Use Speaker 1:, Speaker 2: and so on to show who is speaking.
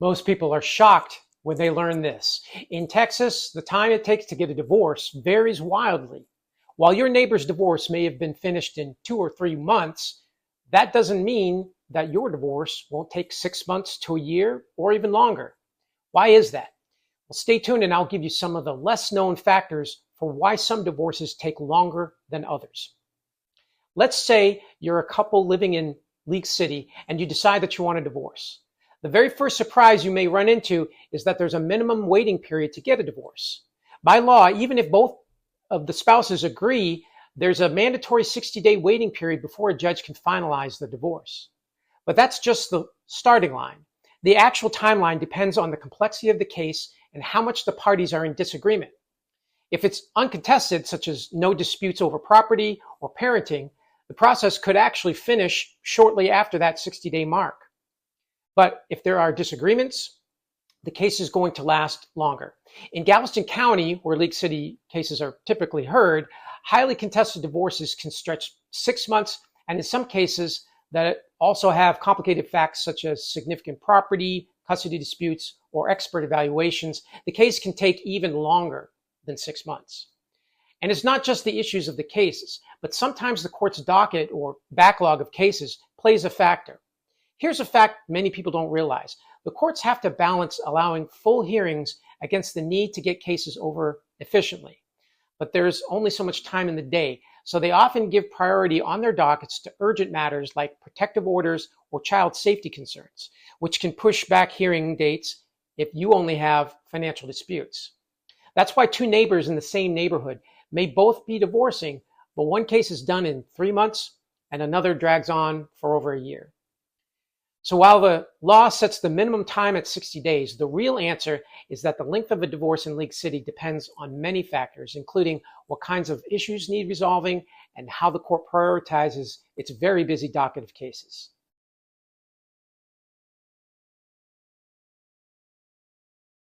Speaker 1: Most people are shocked when they learn this. In Texas, the time it takes to get a divorce varies wildly. While your neighbor's divorce may have been finished in 2 or 3 months, that doesn't mean that your divorce won't take 6 months to a year or even longer. Why is that? Well, stay tuned and I'll give you some of the less known factors for why some divorces take longer than others. Let's say you're a couple living in League City and you decide that you want a divorce. The very first surprise you may run into is that there's a minimum waiting period to get a divorce. By law, even if both of the spouses agree, there's a mandatory 60-day waiting period before a judge can finalize the divorce. But that's just the starting line. The actual timeline depends on the complexity of the case and how much the parties are in disagreement. If it's uncontested, such as no disputes over property or parenting, the process could actually finish shortly after that 60-day mark. But if there are disagreements, the case is going to last longer. In Galveston County, where League City cases are typically heard, highly contested divorces can stretch 6 months, and in some cases that also have complicated facts such as significant property, custody disputes, or expert evaluations, the case can take even longer than 6 months. And it's not just the issues of the cases, but sometimes the court's docket or backlog of cases plays a factor. Here's a fact many people don't realize. The courts have to balance allowing full hearings against the need to get cases over efficiently. But there's only so much time in the day, so they often give priority on their dockets to urgent matters like protective orders or child safety concerns, which can push back hearing dates if you only have financial disputes. That's why two neighbors in the same neighborhood may both be divorcing, but one case is done in 3 months and another drags on for over a year. So while the law sets the minimum time at 60 days, the real answer is that the length of a divorce in League City depends on many factors, including what kinds of issues need resolving and how the court prioritizes its very busy docket of cases.